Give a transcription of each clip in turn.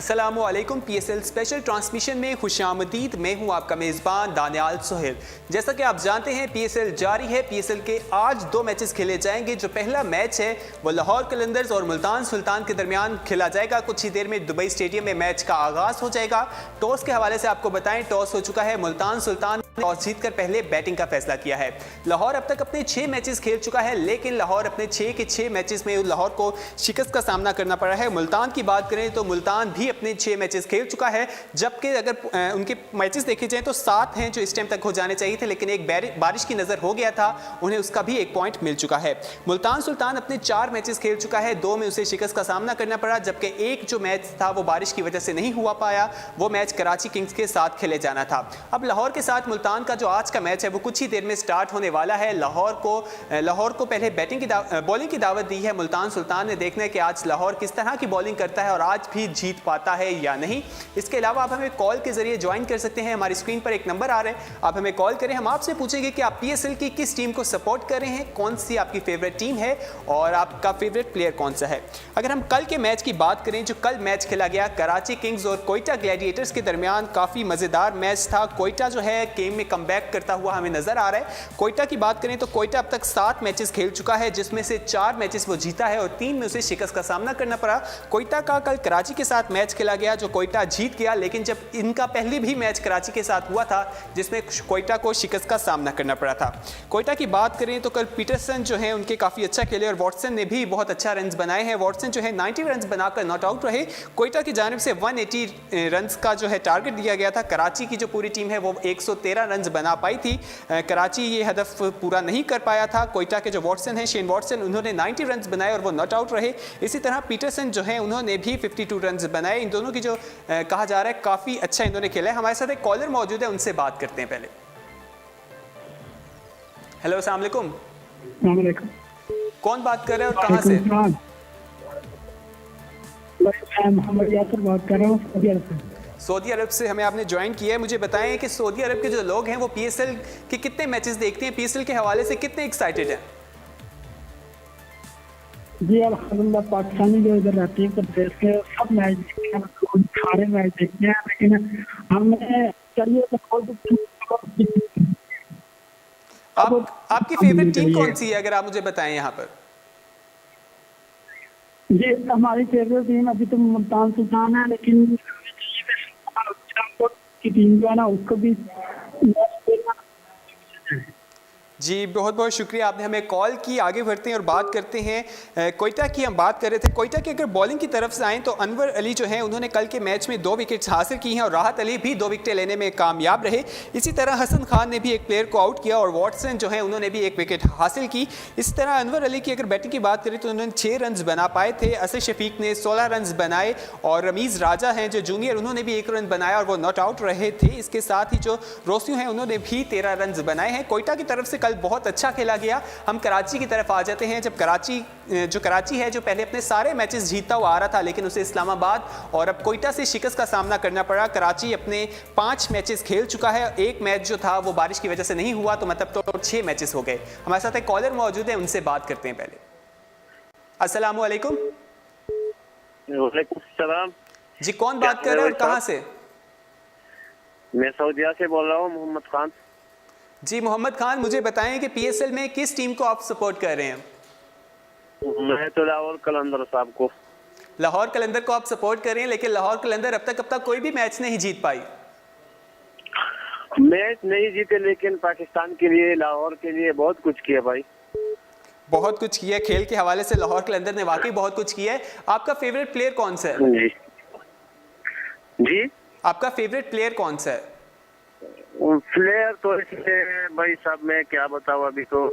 अस्सलामुअलैकुम। PSL special transmission में खुशामदीद। मैं हूं आपका मेज़बान दानियाल सोहेल। जैसा कि आप जानते हैं PSL जारी है। PSL के आज 2 मैचेस खेले जाएंगे। जो पहला मैच है वो लाहौर कलंदर्स और मुल्तान सुल्तान के दरमियान खेला जाएगा। कुछ ही देर में दुबई स्टेडियम में मैच का आगाज़ हो जाएगा। टॉस के हवाले से आपको बताएं, टॉस हो चुका है। मुल्तान सुल्तान ने टॉस जीतकर पहले बैटिंग का फैसला किया है। लाहौर अब तक अपने 6 मैचेस खेल चुका है, लेकिन लाहौर अपने 6 के 6 मैचेस में लाहौर को शिकस्त का सामना करना पड़ा है। मुल्तान की बात करें तो मुल्तान भी अपने 6 मैचेस खेल चुका है, जबकि अगर उनके मैचेस देखे जाएं तो 7 हैं जो इस टाइम तक हो जाने चाहिए थे, लेकिन एक बारिश की नज़र हो गया था, उन्हें उसका भी 1 पॉइंट मिल चुका है। मुल्तान सुल्तान अपने 4 मैचेस खेल चुका है, 2 में उसे शिकस्त का सामना करना पड़ा, जबकि एक जो मैच था वो बारिश की वजह से नहीं हुआ पाया। वो मैच कराची किंग्स के साथ खेले जाना था। अब लाहौर के साथ मुल्तान का जो आज का मैच है वो कुछ ही देर में स्टार्ट होने वाला है। लाहौर को पहले बॉलिंग की दावत दी है मुल्तान सुल्तान ने। देखना है कि आज लाहौर किस तरह की बॉलिंग करता है और आज भी जीत पाता है या नहीं। इसके अलावा आप हमें कॉल के जरिए ज्वाइन कर सकते हैं। हमारी स्क्रीन पर एक नंबर आ रहा है, आप हमें कॉल करें। हम आपसे पूछेंगे कि आप PSL की किस टीम को सपोर्ट कर रहे हैं, कौन सी आपकी फेवरेट टीम है और आपका फेवरेट प्लेयर कौन सा है। अगर हम कल के मैच की बात करें, जो कल मैच खेला गया कराची किंग्स और कोयटा ग्लैडिएटर्स के दरमियान, काफ़ी मज़ेदार मैच था। कोयटा जो है गेम में कमबैक करता हुआ हमें नज़र आ रहा है। कोयटा की बात करें तो कोयटा अब तक 7 मैचेस खेल चुका है, जिसमें से 4 मैचेस वो जीता है और 3 में उसे शिकस्त का सामना करना पड़ा। कोयटा का कल कराची के साथ मैच खेला गया, जो कोयटा जीत गया, लेकिन जब इनका पहले भी मैच कराची के साथ हुआ था जिसमें कोयटा को शिकस्त का सामना करना पड़ा था। कोयटा की बात करें तो कल पीटरसन जो है उनके काफ़ी अच्छा खेले और वॉटसन ने भी बहुत अच्छा रन्स बनाए हैं। वॉटसन जो है 90 रन्स बनाकर नॉट आउट रहे। कोयटा की जानिब से 180 रन्स का जो है टारगेट दिया गया था। कराची की जो पूरी टीम है वो 113 रन्स बना पाई थी। कराची ये हदफ पूरा नहीं कर पाया था। कोयटा के जो वॉटसन है, शेन वॉटसन, उन्होंने 90 रन्स बनाए और वो नॉट आउट रहे। इसी तरह पीटरसन जो है उन्होंने भी 52 रन्स बनाए। इन दोनों की जो कहा जा रहा है काफ़ी अच्छा इन्होंने खेला है। हमारे साथ एक कॉलर मौजूद है, उनसे बात करते हैं पहले। हेलो, अस्सलाम वालेकुम। कौन बात कर रहे हैं और कहाँ से? मोहम्मद यासिर बात कर रहा हूँ सऊदी अरब से हमें आपने ज्वाइन किया है। मुझे बताएं कि सऊदी अरब के जो लोग हैं वो PSL के कितने मैचेस देखते हैं, PSL के हवाले से कितने एक्साइटेड हैं? जी अल्हम्दुलिल्लाह, पाकिस्तानी जो इधर रहते हैं तो देश के सब मैच देखते हैं, सारे मैच देखते हैं, लेकिन हमें चाहिए तो आपकी फेवरेट टीम कौन सी है, अगर आप मुझे बताएं यहाँ पर? जी हमारी फेवरेट टीम अभी तो मुल्तान सुल्तान है, लेकिन की टीम जो है ना उसको भी जी बहुत बहुत शुक्रिया, आपने हमें कॉल की। आगे बढ़ते हैं और बात करते हैं कोयटा की। हम बात कर रहे थे कोयटा की। अगर बॉलिंग की तरफ से आएँ तो अनवर अली जो है उन्होंने कल के मैच में 2 विकेट्स हासिल की हैं और राहत अली भी 2 विकेटें लेने में कामयाब रहे। इसी तरह हसन खान ने भी एक प्लेयर को आउट किया और वॉटसन जो है उन्होंने भी 1 विकेट हासिल की। इसी तरह अनवर अली की अगर बैटिंग की बात करें तो उन्होंने 6 रन्स बना पाए थे। असद शफीक ने 16 रन्स बनाए और रमीज़ राजा हैं जो जूनियर, उन्होंने भी 1 रन बनाया और वो नॉट आउट रहे थे। इसके साथ ही जो रोसियो हैं उन्होंने भी 13 रन्स बनाए हैं। कोयटा की तरफ से कल बहुत अच्छा खेला गया। हम कराची की तरफ आ जाते हैं। जब कराची है जो पहले अपने सारे मैचेस जीतता हुआ आ रहा था, लेकिन उसे इस्लामाबाद और अब कोयटा से शिकस्त का सामना करना पड़ा। कराची अपने 5 मैचेस खेल चुका है, एक मैच जो था वो बारिश की वजह से नहीं हुआ, तो मतलब तो 6 मैचेस हो गए। हमारे साथ एक कॉलर मौजूद है, उनसे बात करते हैं पहले। अस्सलाम वालेकुम। वालेकुम सलाम जी, कौन बात कर रहे हैं और कहाँ से? मैं सऊदीया से बोल रहा हूँ, मोहम्मद खान। जी मोहम्मद खान, मुझे बताएं कि PSL में किस टीम को आप सपोर्ट कर रहे हैं? मैं तो लाहौर कलंदर साहब को। लाहौर कलंदर को आप सपोर्ट कर रहे हैं, लेकिन लाहौर कलंदर अब तक कोई भी मैच नहीं जीत पाई। मैच नहीं जीते, लेकिन पाकिस्तान के लिए, लाहौर के लिए बहुत कुछ किया भाई। बहुत कुछ किया खेल के हवाले से, लाहौर कलंदर ने वाकई बहुत कुछ किया है। आपका फेवरेट प्लेयर कौन सा है? जी जी, आपका फेवरेट प्लेयर कौन सा है? प्लेयर तो इसमें भाई साहब मैं क्या बताऊँ, अभी तो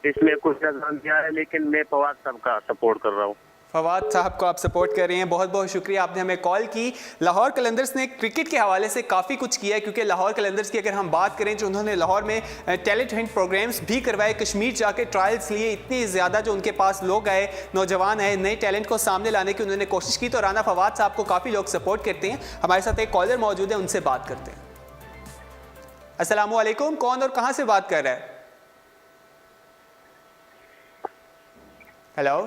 इसमें कुछ नजर दिया है, लेकिन मैं फवाद साहब का सपोर्ट कर रहा हूँ। फवाद साहब को आप सपोर्ट कर रहे हैं, बहुत बहुत शुक्रिया, आपने हमें कॉल की। लाहौर कलंदर्स ने क्रिकेट के हवाले से काफ़ी कुछ किया है, क्योंकि लाहौर कलंदर्स की अगर हम बात करें जो उन्होंने लाहौर में टैलेंट हंट प्रोग्राम्स भी करवाए, कश्मीर जाके ट्रायल्स लिए, इतनी ज़्यादा जो उनके पास लोग आए, नौजवान आए, नए टैलेंट को सामने लाने की उन्होंने कोशिश की। तो राना फवाद साहब को काफ़ी लोग सपोर्ट करते हैं। हमारे साथ एक कॉलर मौजूद है, उनसे बात करते हैं। अस्सलाम वालेकुम, कौन और कहाँ से बात कर रहा है? हेलो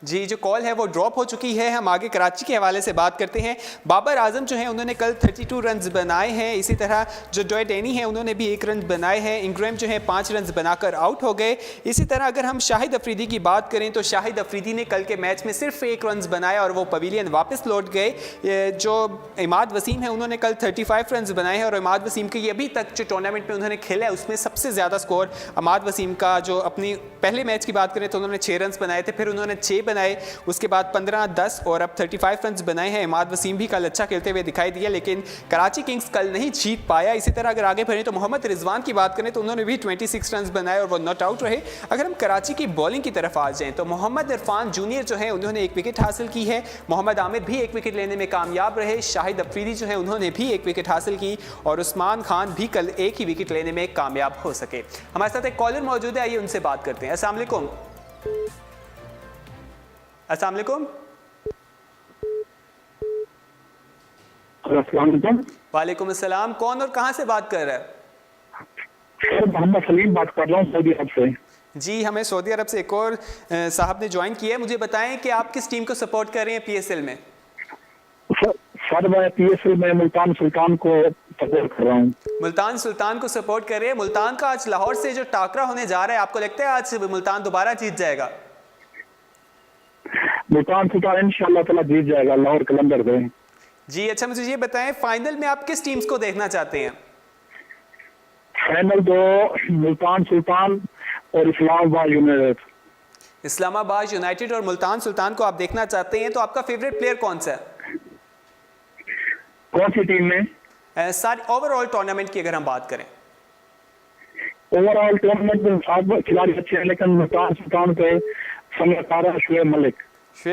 जी, जो कॉल है वो ड्रॉप हो चुकी है। हम आगे कराची के हवाले से बात करते हैं। बाबर आजम जो है उन्होंने कल 32 रन बनाए हैं। इसी तरह जो जॉय डेनी है उन्होंने भी 1 रन बनाए हैं। इंग्रैम जो है 5 रन बनाकर आउट हो गए। इसी तरह अगर हम शाहिद अफरीदी की बात करें तो शाहिद अफरीदी ने कल के मैच में सिर्फ 1 रन बनाया और वो पवेलियन वापस लौट गए। जो इमाद वसीम है उन्होंने कल 35 रन बनाए हैं और इमाद वसीम के अभी तक जो टूर्नामेंट में उन्होंने खेला है उसमें सबसे ज़्यादा स्कोर इमाद वसीम का, जो अपनी पहले मैच की बात करें तो उन्होंने 6 रन बनाए थे, फिर उन्होंने 6 बनाए, उसके बाद 15, 10 और अब 35 रन बनाए हैं। इमाद वसीम भी कल अच्छा खेलते हुए दिखाई दिया, लेकिन कराची किंग्स कल नहीं जीत पाया। इसी तरह अगर आगे बढ़ें तो मोहम्मद रिजवान की बात करें तो उन्होंने भी 26 रन बनाए और वो नॉट आउट रहे। अगर हम कराची की बॉलिंग की तरफ आ जाएं तो मोहम्मद इरफान जूनियर जो है उन्होंने 1 विकेट हासिल की है। मोहम्मद आमिर भी 1 विकेट लेने में कामयाब रहे। शाहिद अफरीदी जो है उन्होंने भी 1 विकेट हासिल की और उस्मान खान भी कल 1 ही विकेट लेने में कामयाब हो सके। हमारे साथ एक कॉलर मौजूद है, आइए उनसे बात करते हैं। अस्सलाम वालेकुम। अस्सलाम वालेकुम। वालेकुम अस्सलाम। कौन और कहां से बात कर रहा है? सर मोहम्मद सलीम बात कर रहा हूँ सऊदी अरब से। जी, हमें सऊदी अरब से एक और साहब ने ज्वाइन किया है। मुझे बताएं कि आप किस टीम को सपोर्ट कर रहे हैं पीएसएल में? सर मैं पीएसएल में मुल्तान सुल्तान को सपोर्ट कर रहा हूँ। मुल्तान सुल्तान को सपोर्ट कर रहे हैं। मुल्तान का आज लाहौर से जो टाकरा होने जा रहा है, आपको लगता है आज मुल्तान दोबारा जीत जाएगा? मुल्तान सुल्तान इंशाल्लाह ताला जीत जाएगा लाहौर कलंदर में। जी अच्छा, मुझे ये बताएं फाइनल में आप किस टीम्स को देखना चाहते हैं? फाइनल दो मुल्तान सुल्तान और इस्लामाबाद यूनाइटेड। इस्लामाबाद यूनाइटेड और मुल्तान सुल्तान को आप देखना चाहते हैं, तो आपका फेवरेट प्लेयर कौन सा है? कौन सी टीम में? सारी ओवरऑल टूर्नामेंट की अगर हम बात करें। ओवरऑल टूर्नामेंट में सब खिलाड़ी अच्छे हैं, लेकिन मुल्तान सुल्तान के संगकारा शुएब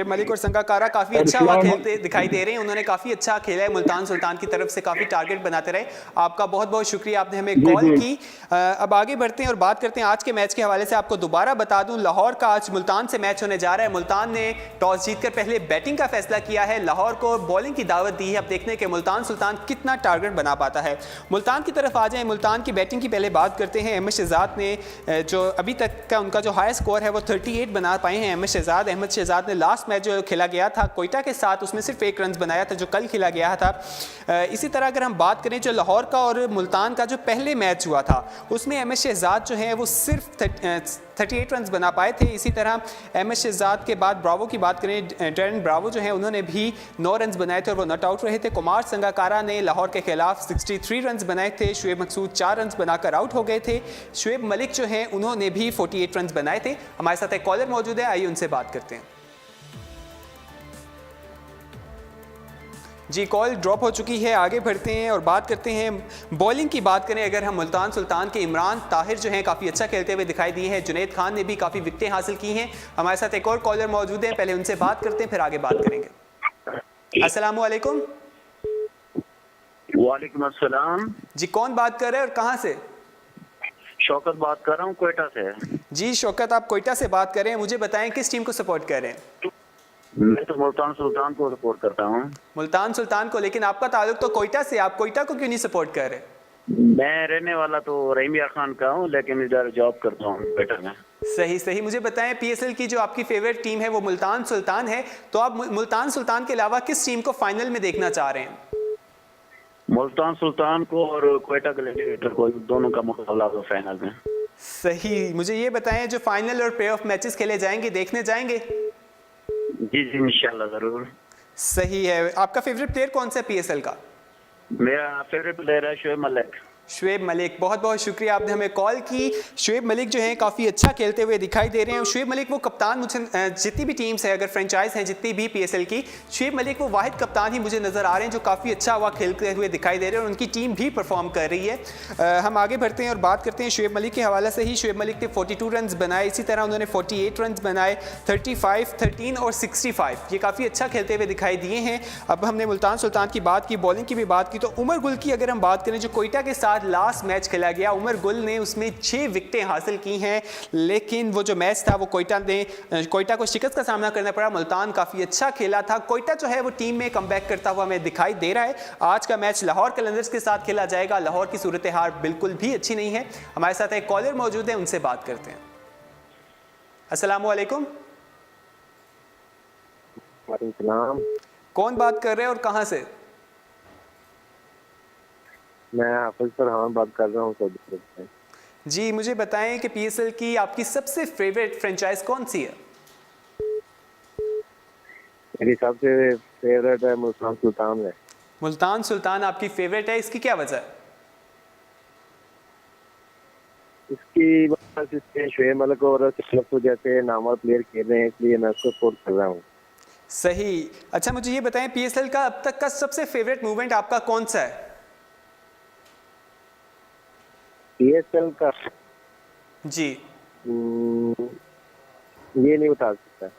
मलिक और संगाकारा काफी अच्छा हुआ खेलते दिखाई दे रहे हैं। उन्होंने काफी अच्छा खेला है मुल्तान सुल्तान की तरफ से, काफी टारगेट बनाते रहे। आपका बहुत बहुत शुक्रिया, आपने हमें कॉल की। अब आगे बढ़ते हैं और बात करते हैं आज के मैच के हवाले से। आपको दोबारा बता दूं, लाहौर का आज मुल्तान से मैच होने जा रहा है। मुल्तान ने टॉस जीतकर पहले बैटिंग का फैसला किया है, लाहौर को बॉलिंग की दावत दी है। अब देखने के मुल्तान सुल्तान कितना टारगेट बना पाता है। मुल्तान की तरफ आ जाए, मुल्तान की बैटिंग की पहले बात करते हैं। अहमद शहजाद ने जो अभी तक का उनका जो हाई स्कोर है वो 38 बना पाए हैं। अहमद शहजाद ने लास्ट मैच जो खेला गया था कोयटा के साथ, उसमें सिर्फ 1 रन बनाया था जो कल खेला गया था। इसी तरह अगर हम बात करें जो लाहौर का और मुल्तान का जो पहले मैच हुआ था उसमें अहमद शहजाद जो है वो सिर्फ 38 रन बना पाए थे। इसी तरह अहमद शहजाद के बाद ब्रावो की बात करें, डैरेन ब्रावो जो है उन्होंने भी 9 रन बनाए थे और वो नॉट आउट रहे थे। कुमार संगाकारा ने लाहौर के खिलाफ 63 रन बनाए थे। शुएब मकसूद 4 रन बनाकर आउट हो गए थे। शुएब मलिक जो है उन्होंने भी 48 रन बनाए थे। हमारे साथ एक कॉलर मौजूद है, आइए उनसे बात करते हैं। जी, कॉल ड्रॉप हो चुकी है। आगे बढ़ते हैं और बात करते हैं बॉलिंग की। बात करें अगर हम मुल्तान सुल्तान के, इमरान ताहिर जो हैं काफ़ी अच्छा खेलते हुए दिखाई दिए हैं। जुनैद खान ने भी काफ़ी विकेटें हासिल की हैं। हमारे साथ एक और कॉलर मौजूद हैं, पहले उनसे बात करते हैं फिर आगे बात करेंगे। अस्सलाम वालेकुम। वालेकुम अस्सलाम। जी, कौन बात कर रहे हैं और कहाँ से? शौकत बात कर रहा हूँ कोयटा से। जी शौकत, आप कोयटा से बात कर रहे हैं। मुझे बताएं किस टीम को सपोर्ट कर रहे हैं? मैं तो मुल्तान सुल्तान को सपोर्ट करता हूँ। मुल्तान सुल्तान को, लेकिन आपका ताल्लुक तो कोयटा से, आप कोयटा को क्यों नहीं सपोर्ट कर रहे? मैं रहने वाला तो रहीमिया खान का हूँ, लेकिन इधर जॉब करता हूँ कोयटा में। सही सही। मुझे बताएं पीएसएल की जो आपकी फेवरेट टीम है वो मुल्तान सुल्तान है, तो आप मुल्तान सुल्तान के अलावा किस टीम को फाइनल में देखना चाह रहे हैं? मुल्तान सुल्तान को और कोयटा ग्लैडिएटर को, दोनों का मुकाबला होगा फाइनल में। सही। मुझे ये बताएं जो फाइनल और प्ले ऑफ मैचेस खेले जाएंगे, देखने जाएंगे? जी जी इंशाल्लाह जरूर। सही है। आपका फेवरेट प्लेयर कौन सा है पीएसएल का? मेरा फेवरेट प्लेयर है शुएब मलिक। शुएब मलिक, बहुत बहुत शुक्रिया, आपने हमें कॉल की। शुएब मलिक जो हैं काफ़ी अच्छा खेलते हुए दिखाई दे रहे हैं। शुएब मलिक वो कप्तान, मुझे जितनी भी टीम्स है, अगर फ्रेंचाइज हैं जितनी भी पीएसएल की, शुएब मलिक वो वाहिद कप्तान ही मुझे नज़र आ रहे हैं जो काफ़ी अच्छा हुआ खेलते हुए दिखाई दे रहे हैं और उनकी टीम भी परफॉर्म कर रही है। हम आगे बढ़ते हैं और बात करते हैं शुएब मलिक के हवाले से ही। शुएब मलिक ने 42 रन बनाए, इसी तरह उन्होंने 48 रन बनाए, 35, 13 और 65, ये काफ़ी अच्छा खेलते हुए दिखाई दिए हैं। अब हमने मुल्तान सुल्तान की बात की, बॉलिंग की भी बात की, तो उमर गुल की अगर हम बात करें जो कोयटा के साथ लास्ट मैच खेला गया, उमर गुल ने उसमें 6 विकेटें हासिल की हैं, लेकिन वो जो मैच था वो कोयटा को शिकस्त का सामना करना पड़ा। मुल्तान काफ़ी अच्छा खेला था। कोयटा जो है वो टीम में कमबैक करता हुआ हमें दिखाई दे रहा है। आज का मैच लाहौर कलंदर्स के साथ खेला जाएगा। लाहौर की सूरत हाल बिल्कुल भी अच्छी नहीं है। हमारे साथ एक कॉलर मौजूद है, उनसे बात करते हैं। अस्सलाम वालेकुम। वालेकुम सलाम। कौन बात कर रहे हैं और कहाँ से? मैं हाफिज फरहान बात कर रहा हूँ सऊदी अरब से। जी, मुझे बताएं कि पीएसएल की आपकी सबसे फेवरेट फ्रेंचाइज कौन सी है? मेरी सबसे फेवरेट है मुल्तान सुल्तान है। मुल्तान सुल्तान आपकी फेवरेट है, इसकी क्या वजह है? इसकी बस इसमें शोएब मलिक और सिलफ जैसे नामवर प्लेयर खेल रहे हैं, इसलिए मैं उसको सपोर्ट कर रहा हूँ। सही। अच्छा, मुझे ये बताएं पीएसएल का अब तक का सबसे फेवरेट मूवमेंट आपका कौन सा है? पीएसएल का जी, ये नहीं बता सकता।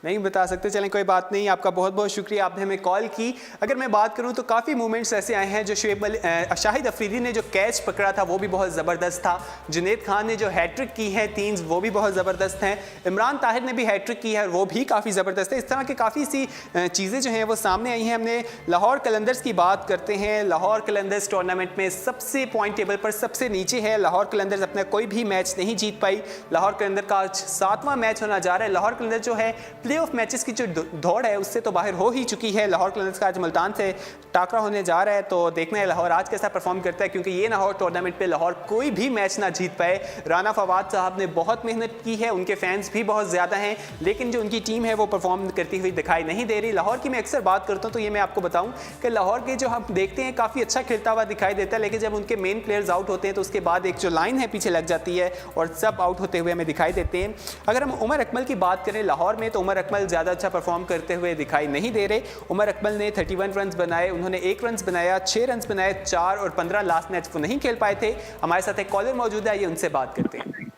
नहीं बता सकते, चलें कोई बात नहीं। आपका बहुत बहुत शुक्रिया, आपने हमें कॉल की। अगर मैं बात करूं तो काफ़ी मूवमेंट्स ऐसे आए हैं। जो शाहिद अफरीदी ने जो कैच पकड़ा था वो भी बहुत ज़बरदस्त था। जुनैद खान ने जो हैट्रिक की है 3 वो भी बहुत ज़बरदस्त हैं। इमरान ताहिर ने भी हैट्रिक की है वो भी काफ़ी ज़बरदस्त है। इस तरह की काफ़ी सी चीज़ें जो हैं वो सामने आई हैं। हमने लाहौर कलंदर्स की बात करते हैं। लाहौर कलंदर्स टूर्नामेंट में सबसे पॉइंट टेबल पर सबसे नीचे है। लाहौर कलंदर्स अपना कोई भी मैच नहीं जीत पाई। लाहौर कलंदर का आज 7वां मैच होना जा रहा है। लाहौर कलंदर जो है प्लेऑफ मैचेस की जो दौड़ है उससे तो बाहर हो ही चुकी है। लाहौर कलंदर्स का आज मुल्तान से टाकरा होने जा रहा है, तो देखना है लाहौर आज कैसा परफॉर्म करता है, क्योंकि ये लाहौर टूर्नामेंट पे लाहौर कोई भी मैच ना जीत पाए। राना फवाद साहब ने बहुत मेहनत की है, उनके फैंस भी बहुत ज़्यादा हैं, लेकिन जो उनकी टीम है वो परफॉर्म करती हुई दिखाई नहीं दे रही। लाहौर की मैं अक्सर बात करता हूँ तो ये मैं आपको बताऊँ कि लाहौर के जो हम देखते हैं काफ़ी अच्छा खेलता हुआ दिखाई देता है, लेकिन जब उनके मेन प्लेयर्स आउट होते हैं तो उसके बाद एक जो लाइन है पीछे लग जाती है और सब आउट होते हुए हमें दिखाई देते हैं। अगर हम उमर अकमल की बात करें लाहौर में, तो उमर अकमल ज़्यादा अच्छा परफॉर्म करते हुए दिखाई नहीं दे रहे। उमर अकमल ने 31 रन बनाए, उन्होंने 1 रन बनाया, 6 रन बनाए, 4 और 15 लास्ट मैच वो नहीं खेल पाए थे। हमारे साथ एक कॉलर मौजूद है, ये उनसे बात करते हैं।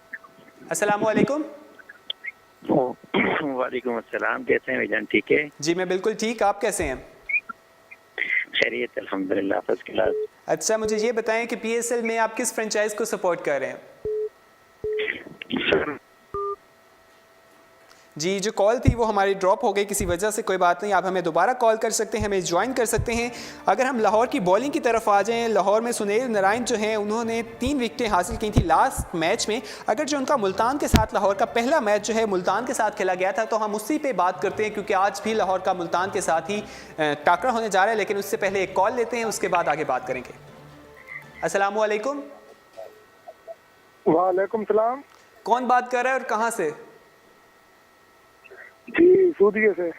अस्सलाम वालेकुम। वालेकुम अस्सलाम, कैसे हैं भाईजान? ठीक है जी, मैं बिल्कुल ठीक, आप कैसे हैं? खैरियत अल्हम्दुलिल्लाह, फर्स्ट क्लास। अच्छा, मुझे ये बताएं कि पीएसएल में आप किस फ्रेंचाइज को सपोर्ट कर रहे हैं? जी, जो कॉल थी वो हमारी ड्रॉप हो गई किसी वजह से, कोई बात नहीं, आप हमें दोबारा कॉल कर सकते हैं, हमें ज्वाइन कर सकते हैं। अगर हम लाहौर की बॉलिंग की तरफ आ जाएं, लाहौर में सुनील नारायण जो हैं उन्होंने 3 विकेटें हासिल की थी लास्ट मैच में। अगर जो उनका मुल्तान के साथ लाहौर का पहला मैच जो है मुल्तान के साथ खेला गया था, तो हम उसी पे बात करते हैं, क्योंकि आज भी लाहौर का मुल्तान के साथ ही टाकरा होने जा रहा है। लेकिन उससे पहले एक कॉल लेते हैं, उसके बाद आगे बात करेंगे। अस्सलाम वालेकुम। वालेकुम सलाम कौन बात कर रहा है और कहाँ से? जी, सऊदी से।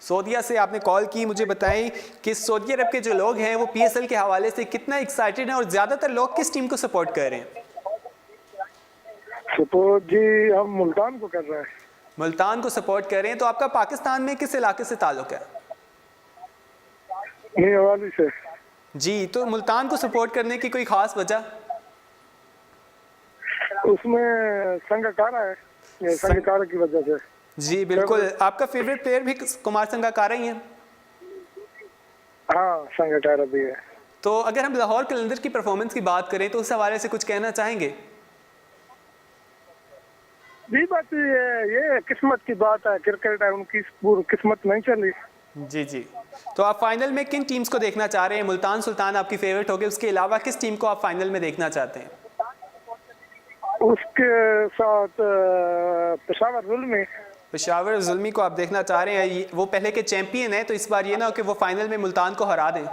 सऊदीया से आपने कॉल की। मुझे बताएं कि सऊदी अरब के जो लोग हैं वो पीएसएल के हवाले से कितना एक्साइटेड हैं और ज़्यादातर लोग किस टीम को सपोर्ट कर रहे हैं? सपोर्ट जी हम मुल्तान को कर रहे हैं। मुल्तान को सपोर्ट कर रहे हैं। तो आपका पाकिस्तान में किस इलाके से ताल्लुक है? हवाली से। जी, तो मुल्तान को सपोर्ट करने की कोई ख़ास वजह? उसमें संगकारा है, ये संगकारा की वजह से। जी बिल्कुल। आपका फेवरेट प्लेयर भी कुमार संगकारा ही है? हाँ, संगकारा भी है। तो अगर हम लाहौर कलंदर की परफॉर्मेंस की बात करें तो उस हवाले से कुछ कहना चाहेंगे? जी बात ये किस्मत की बात है, क्रिकेट है, उनकी पूरी किस्मत नहीं चली। जी जी। तो आप फाइनल में किन टीम्स को देखना चाह रहे हैं? मुल्तान सुल्तान आपकी फेवरेट होगी, उसके अलावा किस टीम को आप फाइनल में देखना चाहते हैं? उसके साथ पेशावर जुल्मी। पेशावर जुल्मी को आप देखना चाह रहे हैं। वो पहले के चैंपियन है, तो इस बार ये ना हो कि वो फाइनल में मुल्तान को हरा दें।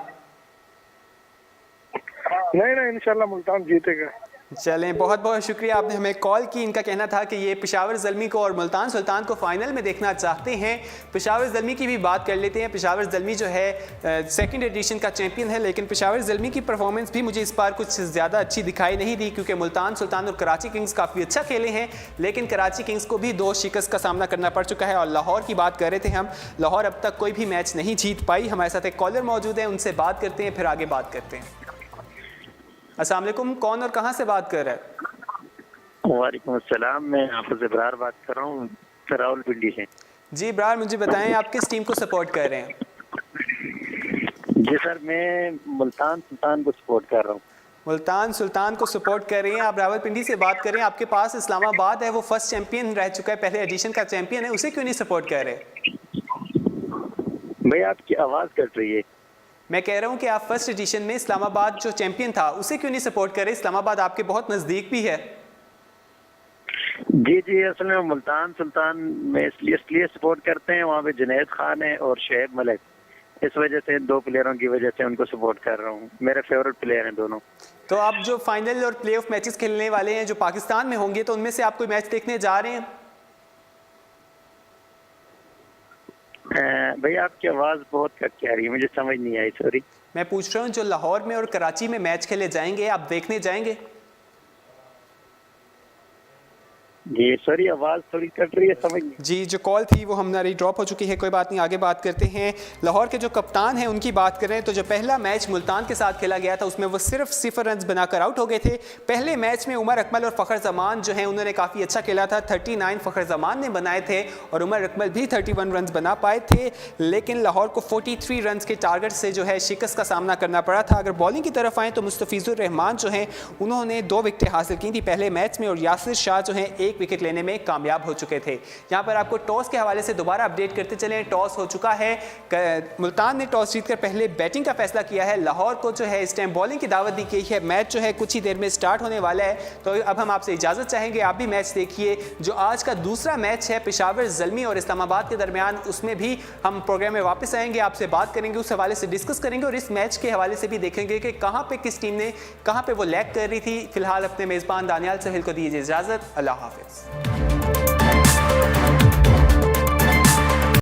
नहीं, इंशाल्लाह मुल्तान जीतेगा। चलें, बहुत बहुत शुक्रिया, आपने हमें कॉल की। इनका कहना था कि ये पेशावर ज़ल्मी को और मुल्तान सुल्तान को फाइनल में देखना चाहते हैं। पेशावर ज़ल्मी की भी बात कर लेते हैं। पेशावर ज़ल्मी जो है सेकंड एडिशन का चैंपियन है, लेकिन पेशावर ज़ल्मी की परफॉर्मेंस भी मुझे इस बार कुछ ज़्यादा अच्छी दिखाई नहीं दी, क्योंकि मुल्तान सुल्तान और कराची किंग्स काफ़ी अच्छा खेले हैं, लेकिन कराची किंग्स को भी 2 शिकस्त का सामना करना पड़ चुका है। और लाहौर की बात कर रहे थे हम, लाहौर अब तक कोई भी मैच नहीं जीत पाई। हमारे साथ एक कॉलर मौजूद है, उनसे बात करते हैं, फिर आगे बात करते हैं। अस्सलाम वालेकुम, कौन और कहाँ से बात कर रहा है? वालेकुम अस्सलाम, मैं हाफिज इब्रार बात कर रहा हूँ रावलपिंडी से। जी इब्रार, मुझे बताएं आप किस टीम को सपोर्ट कर रहे हैं? जी सर, मैं मुल्तान सुल्तान को सपोर्ट कर रहा हूँ। मुल्तान सुल्तान को सपोर्ट कर रहे हैं। आप रावलपिंडी से बात कर रहे हैं। आपके पास इस्लामाबाद है, वो फर्स्ट चैंपियन रह चुका है, पहले एडिशन का चैंपियन है, उसे क्यों नहीं सपोर्ट कर रहे? भाई आपकी आवाज़ कट रही है। मैं कह रहा हूँ कि आप फर्स्ट एडिशन में इस्लामाबाद जो चैंपियन था उसे क्यों नहीं सपोर्ट कर रहे? इस्लामाबाद आपके बहुत नज़दीक भी है। जी जी, असल में मुल्तान सुल्तान में इसलिए सपोर्ट करते हैं, वहाँ पे जुनैद खान है और शुएब मलिक, इस वजह से 2 प्लेयरों की वजह से उनको सपोर्ट कर रहा हूँ। मेरे फेवरेट प्लेयर हैं दोनों। तो आप जो फाइनल और प्लेऑफ मैचेस खेलने वाले हैं जो पाकिस्तान में होंगे, तो उनमें से आप कोई मैच देखने जा रहे हैं? भैया आपकी आवाज़ बहुत कट के आ रही है, मुझे समझ नहीं आई, सॉरी। मैं पूछ रहा हूँ जो लाहौर में और कराची में मैच खेले जाएंगे, आप देखने जाएंगे? जी सॉरी, आवाज़ थोड़ी कट रही है, समझ नहीं। जी, जो कॉल थी वो हमारी ड्रॉप हो चुकी है, कोई बात नहीं, आगे बात करते हैं। लाहौर के जो कप्तान हैं उनकी बात करें तो जो पहला मैच मुल्तान के साथ खेला गया था उसमें वो सिर्फ 0 रन बनाकर आउट हो गए थे। पहले मैच में उमर अकमल और फ़खर जमान जो हैं उन्होंने काफ़ी अच्छा खेला था, 39 फ़खर जमान ने बनाए थे और उमर अकमल भी 31 रन बना पाए थे, लेकिन लाहौर को 43 रन के टारगेट से जो है शिकस्त का सामना करना पड़ा था। अगर बॉलिंग की तरफ आएँ तो मुस्तफिजुर रहमान जो हैं उन्होंने 2 विकेटें हासिल की थी पहले मैच में और यासिर शाह जो हैं 1 विकेट लेने में कामयाब हो चुके थे। यहाँ पर आपको टॉस के हवाले से दोबारा अपडेट करते चलें। टॉस हो चुका है, मुल्तान ने टॉस जीतकर पहले बैटिंग का फैसला किया है। लाहौर को जो है इस टाइम बॉलिंग की दावत दी गई है। मैच जो है कुछ ही देर में स्टार्ट होने वाला है, तो अब हम आपसे इजाज़त चाहेंगे, आप भी मैच देखिए। जो आज का दूसरा मैच है पेशावर ज़ल्मी और इस्लामाबाद के दरमियान, उसमें भी हम प्रोग्राम में वापस आएंगे, आपसे बात करेंगे, उस हवाले से डिस्कस करेंगे और इस मैच के हवाले से भी देखेंगे कि कहाँ पे किस टीम ने कहाँ पे वो लैग कर रही थी। फिलहाल अपने मेज़बान दानियाल सोहेल को दीजिए इजाज़त। अल्लाह हाफ़िज़।